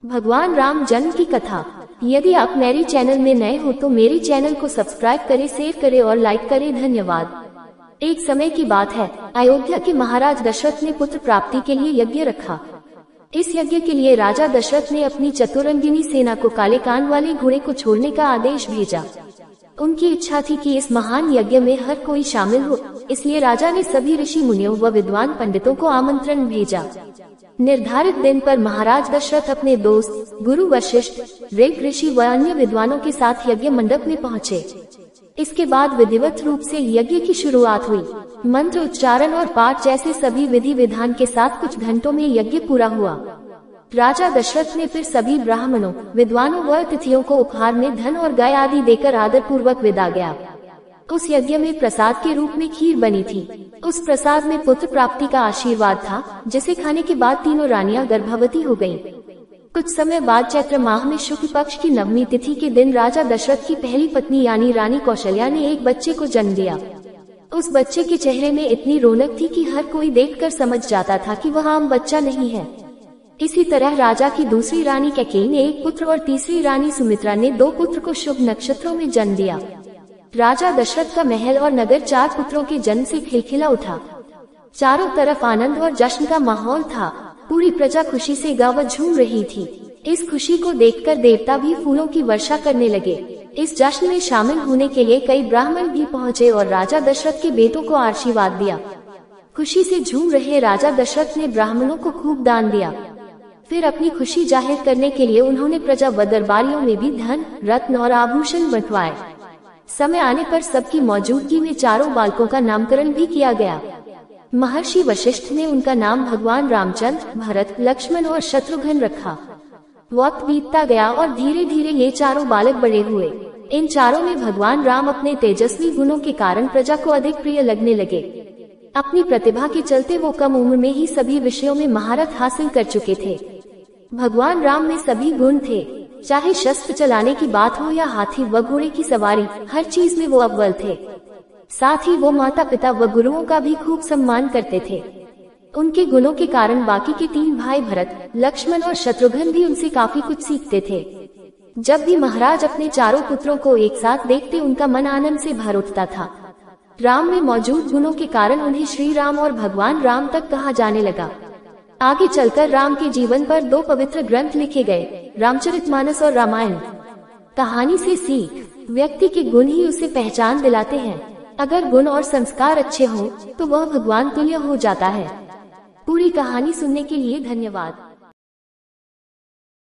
भगवान राम जन्म की कथा। यदि आप मेरे चैनल में नए हो तो मेरे चैनल को सब्सक्राइब करें, शेयर करें और लाइक करें। धन्यवाद। एक समय की बात है, अयोध्या के महाराज दशरथ ने पुत्र प्राप्ति के लिए यज्ञ रखा। इस यज्ञ के लिए राजा दशरथ ने अपनी चतुरंगिनी सेना को काले कान वाले घोड़े को छोड़ने का आदेश भेजा। उनकी इच्छा थी कि इस महान यज्ञ में हर कोई शामिल हो, इसलिए राजा ने सभी ऋषि मुनियों व विद्वान पंडितों को आमंत्रण भेजा। निर्धारित दिन पर महाराज दशरथ अपने दोस्त गुरु वशिष्ठ, ऋग ऋषि व अन्य विद्वानों के साथ यज्ञ मंडप में पहुँचे। इसके बाद विधिवत रूप से यज्ञ की शुरुआत हुई। मंत्र उच्चारण और पाठ जैसे सभी विधि विधान के साथ कुछ घंटों में यज्ञ पूरा हुआ। राजा दशरथ ने फिर सभी ब्राह्मणों, विद्वानों व अतिथियों को उपहार में धन और गाय आदि देकर आदर पूर्वक विदा गया। उस यज्ञ में प्रसाद के रूप में खीर बनी थी। उस प्रसाद में पुत्र प्राप्ति का आशीर्वाद था, जिसे खाने के बाद तीनों रानियां गर्भवती हो गयीं। कुछ समय बाद चैत्र माह में शुक्ल पक्ष की नवमी तिथि के दिन राजा दशरथ की पहली पत्नी यानी रानी कौशल्या ने एक बच्चे को जन्म दिया। उस बच्चे के चेहरे में इतनी रौनक थी कि हर कोई देखकर समझ जाता था कि वह आम बच्चा नहीं है। इसी तरह राजा की दूसरी रानी कैकेयी ने एक पुत्र और तीसरी रानी सुमित्रा ने 2 पुत्र को शुभ नक्षत्रों में जन्म दिया। राजा दशरथ का महल और नगर 4 पुत्रों के जन्म से खिलखिला उठा। चारों तरफ आनंद और जश्न का माहौल था। पूरी प्रजा खुशी से गाँव झूम रही थी। इस खुशी को देखकर देवता भी फूलों की वर्षा करने लगे। इस जश्न में शामिल होने के लिए कई ब्राह्मण भी पहुँचे और राजा दशरथ के बेटों को आशीर्वाद दिया। खुशी से झूम रहे राजा दशरथ ने ब्राह्मणों को खूब दान दिया। फिर अपनी खुशी जाहिर करने के लिए उन्होंने प्रजा व दरबारियों में भी धन, रत्न और आभूषण बंटवाए। समय आने पर सबकी मौजूदगी में चारों बालकों का नामकरण भी किया गया। महर्षि वशिष्ठ ने उनका नाम भगवान रामचंद्र, भरत, लक्ष्मण और शत्रुघ्न रखा। वक्त बीतता गया और धीरे धीरे ये चारों बालक बड़े हुए। इन चारों में भगवान राम अपने तेजस्वी गुणों के कारण प्रजा को अधिक प्रिय लगने लगे। अपनी प्रतिभा के चलते वो कम उम्र में ही सभी विषयों में महारत हासिल कर चुके थे। भगवान राम में सभी गुण थे, चाहे शस्त्र चलाने की बात हो या हाथी व घोड़े की सवारी, हर चीज में वो अव्वल थे। साथ ही वो माता पिता व गुरुओं का भी खूब सम्मान करते थे। उनके गुणों के कारण बाकी के 3 भाई भरत, लक्ष्मण और शत्रुघ्न भी उनसे काफी कुछ सीखते थे। जब भी महाराज अपने चारों पुत्रों को एक साथ देखते उनका मन आनंद से भर उठता था। राम में मौजूद गुणों के कारण उन्हें श्री राम और भगवान राम तक कहा जाने लगा। आगे चलकर राम के जीवन पर 2 पवित्र ग्रंथ लिखे गए, रामचरितमानस और रामायण। कहानी से सीख, व्यक्ति के गुण ही उसे पहचान दिलाते हैं। अगर गुण और संस्कार अच्छे हो तो वह भगवान तुल्य हो जाता है। पूरी कहानी सुनने के लिए धन्यवाद।